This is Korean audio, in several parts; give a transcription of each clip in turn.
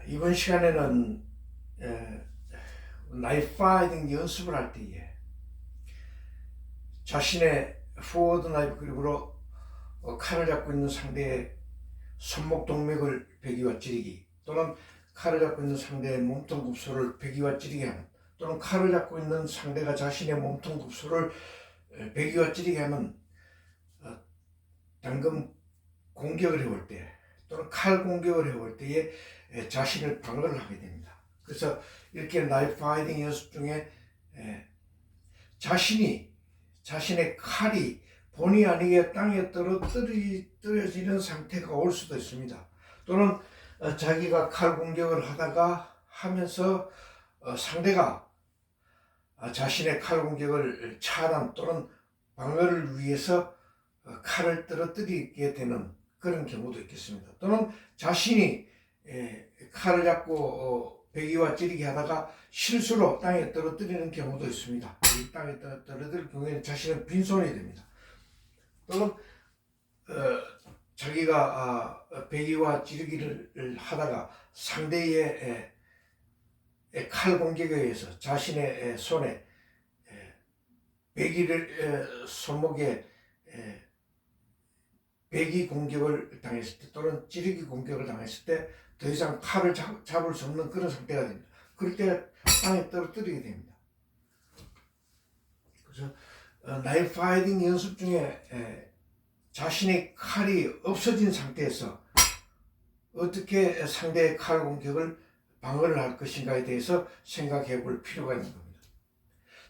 이번 시간에는 나이프 파이팅 연습을 할 때에 자신의 포워드 나이프 그립으로 칼을 잡고 있는 상대의 손목 동맥을 베기와 찌르기, 또는 칼을 잡고 있는 상대의 몸통 굽소를 베기와 찌르게 하는, 또는 칼을 잡고 있는 상대가 자신의 몸통 굽소를 베기와 찌르게 하는 당금 공격을 해볼 때, 또는 칼 공격을 해볼 때에 자신을 방어를 하게 됩니다. 그래서 이렇게 나이프 파이팅 연습 중에 자신의 칼이 본의 아니게 땅에 떨어지는 상태가 올 수도 있습니다. 또는 자기가 칼 공격을 하면서 상대가 자신의 칼 공격을 차단 또는 방어를 위해서 칼을 떨어뜨리게 되는 그런 경우도 있겠습니다. 또는 자신이 칼을 잡고 베기와 찌르기 하다가 실수로 땅에 떨어뜨리는 경우도 있습니다. 이 땅에 떨어뜨릴 경우에는 자신은 빈손이 됩니다. 또는 자기가 베기와 찌르기를 하다가 상대의 칼 공격에 의해서 자신의 손에 손목에 베기 공격을 당했을 때, 또는 찌르기 공격을 당했을 때 더 이상 칼을 잡을 수 없는 그런 상태가 됩니다. 그럴 때 땅에 떨어뜨리게 됩니다. 그래서 나이프 파이팅 연습 중에 자신의 칼이 없어진 상태에서 어떻게 상대의 칼 공격을 방어를 할 것인가에 대해서 생각해 볼 필요가 있는 겁니다.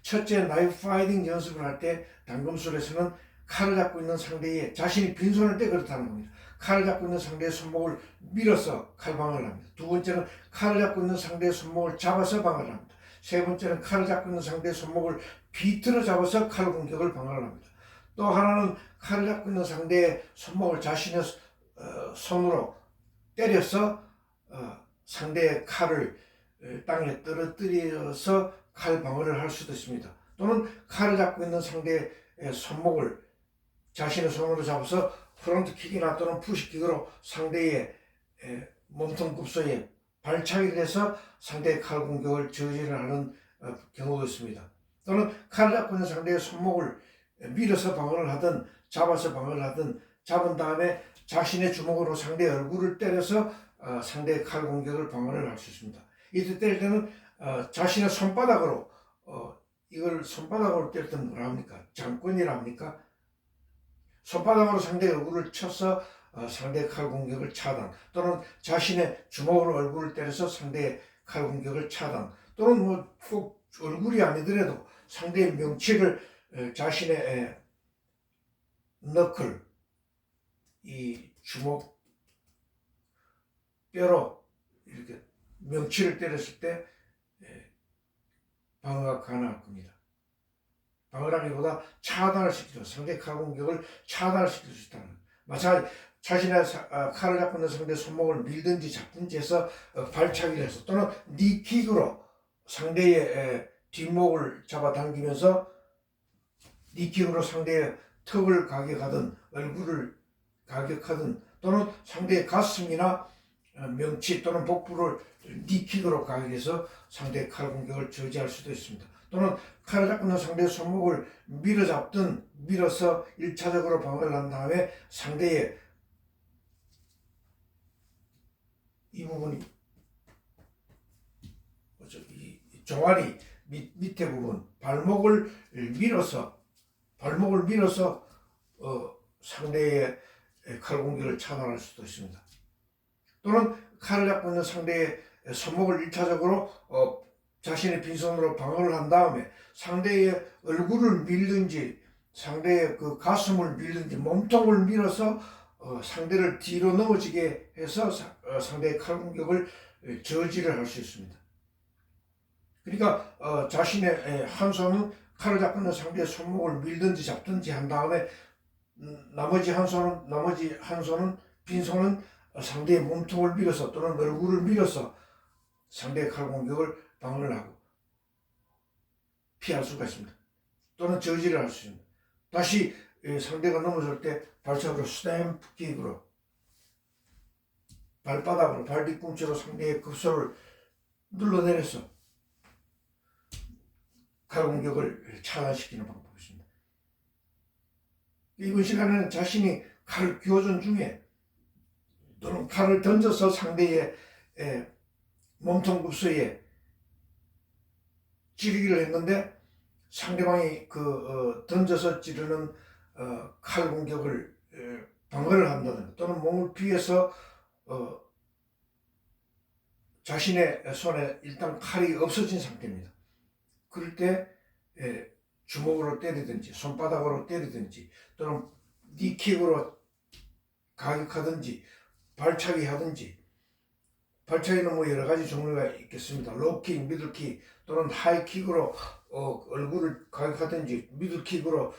첫째, 나이프 파이팅 연습을 할 때 당금술에서는 칼을 잡고 있는 상대의 자신이 빈손을 때 그렇다는 겁니다. 칼을 잡고 있는 상대의 손목을 밀어서 칼방어를 합니다. 두 번째는 칼을 잡고 있는 상대의 손목을 잡아서 방어를 합니다. 세 번째는 칼을 잡고 있는 상대의 손목을 비틀어 잡아서 칼 공격을 방어를 합니다. 또 하나는 칼을 잡고 있는 상대의 손목을 자신의 손으로 때려서 상대의 칼을 땅에 떨어뜨려서 칼 방어를 할 수도 있습니다. 또는 칼을 잡고 있는 상대의 손목을 자신의 손으로 잡아서 프론트킥이나 또는 푸시킥으로 상대의 몸통 굽소에 발차기를 해서 상대의 칼 공격을 저지를 하는 경우가 있습니다. 또는 칼을 잡고 있는 상대의 손목을 밀어서 방어를 하든 잡아서 방어를 하든, 잡은 다음에 자신의 주먹으로 상대의 얼굴을 때려서 상대의 칼 공격을 방어를 할 수 있습니다. 이때 때릴 때는 자신의 손바닥으로 이걸 손바닥으로 때릴 때는 뭐라 합니까? 장권이라 합니까? 손바닥으로 상대의 얼굴을 쳐서 상대의 칼 공격을 차단, 또는 자신의 주먹으로 얼굴을 때려서 상대의 칼 공격을 차단, 또는 뭐 꼭 얼굴이 아니더라도 상대의 명치를 자신의 너클, 이 주먹 뼈로 이렇게 명치를 때렸을 때 방어가 가능할 겁니다. 방어라기보다 차단을 시키죠. 상대 칼 공격을 차단을 시킬 수 있다는 거예요. 마찬가지 자신의 칼을 잡고 있는 상대의 손목을 밀든지 잡든지 해서 발차기를 해서, 또는 니킥으로 상대의 뒷목을 잡아당기면서 니킥으로 상대의 턱을 가격하든 얼굴을 가격하든, 또는 상대의 가슴이나 명치 또는 복부를 니킥으로 가격해서 상대의 칼 공격을 저지할 수도 있습니다. 또는 칼을 잡고 있는 상대의 손목을 밀어잡든 밀어서 1차적으로 방어를 한 다음에 상대의 이 부분이 이 종아리 밑에 부분 발목을 밀어서 상대의 칼 공격을 차단할 수도 있습니다. 또는 칼을 잡고 있는 상대의 손목을 1차적으로 자신의 빈손으로 방어를 한 다음에 상대의 얼굴을 밀든지 상대의 그 가슴을 밀든지 몸통을 밀어서 상대를 뒤로 넘어지게 해서 상대의 칼 공격을 저지를 할 수 있습니다. 그러니까 자신의 한 손은 칼을 잡고 있는 상대의 손목을 밀든지 잡든지 한 다음에 나머지 한 손은 빈손은 상대의 몸통을 밀어서 또는 얼굴을 밀어서 상대의 칼 공격을 방어를 하고 피할 수가 있습니다. 또는 저지를 할 수 있습니다. 다시 상대가 넘어질 때 발차기로 스탬프킥으로 발바닥으로 발 뒤꿈치로 상대의 급소를 눌러내려서 칼 공격을 차단시키는 방법이었습니다. 이번 시간에는 자신이 칼 교전 중에 또는 칼을 던져서 상대의 몸통 급소에 찌르기를 했는데 상대방이 던져서 찌르는 칼 공격을 방어를 한다든가 또는 몸을 피해서 자신의 손에 일단 칼이 없어진 상태입니다. 그럴 때 주먹으로 때리든지 손바닥으로 때리든지 또는 니킥으로 가격하든지 발차기 하든지, 발차기는 뭐 여러 가지 종류가 있겠습니다. 로킥, 미들킥 또는 하이킥으로 얼굴을 가격하든지 미들킥으로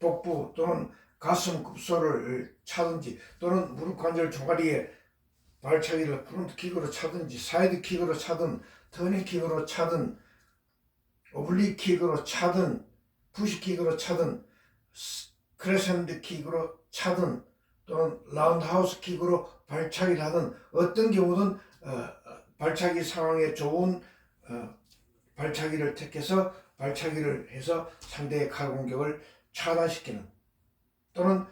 복부 또는 가슴 급소를 차든지 또는 무릎 관절 종아리에 발차기를 프론트킥으로 차든지 사이드킥으로 차든 터닝킥으로 차든 오블리킥으로 차든 푸시킥으로 차든 크레센드킥으로 차든 또는 라운드하우스 킥으로 발차기를 하든 어떤 경우든 발차기 상황에 좋은 발차기를 택해서 발차기를 해서 상대의 칼 공격을 차단시키는 또는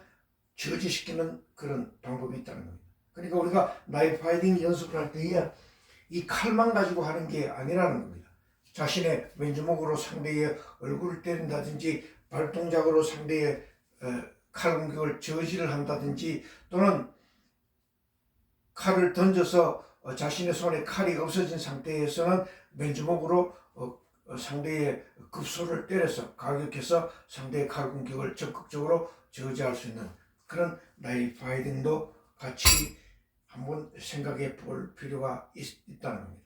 저지시키는 그런 방법이 있다는 겁니다. 그러니까 우리가 나이프 파이팅 연습을 할 때에 이 칼만 가지고 하는 게 아니라는 겁니다. 자신의 맨주먹으로 상대의 얼굴을 때린다든지 발동작으로 상대의 칼 공격을 저지를 한다든지 또는 칼을 던져서 자신의 손에 칼이 없어진 상태에서는 맨주먹으로 상대의 급소를 때려서 가격해서 상대의 칼 공격을 적극적으로 저지할 수 있는 그런 나이프 파이팅도 같이 한번 생각해 볼 필요가 있다는 겁니다.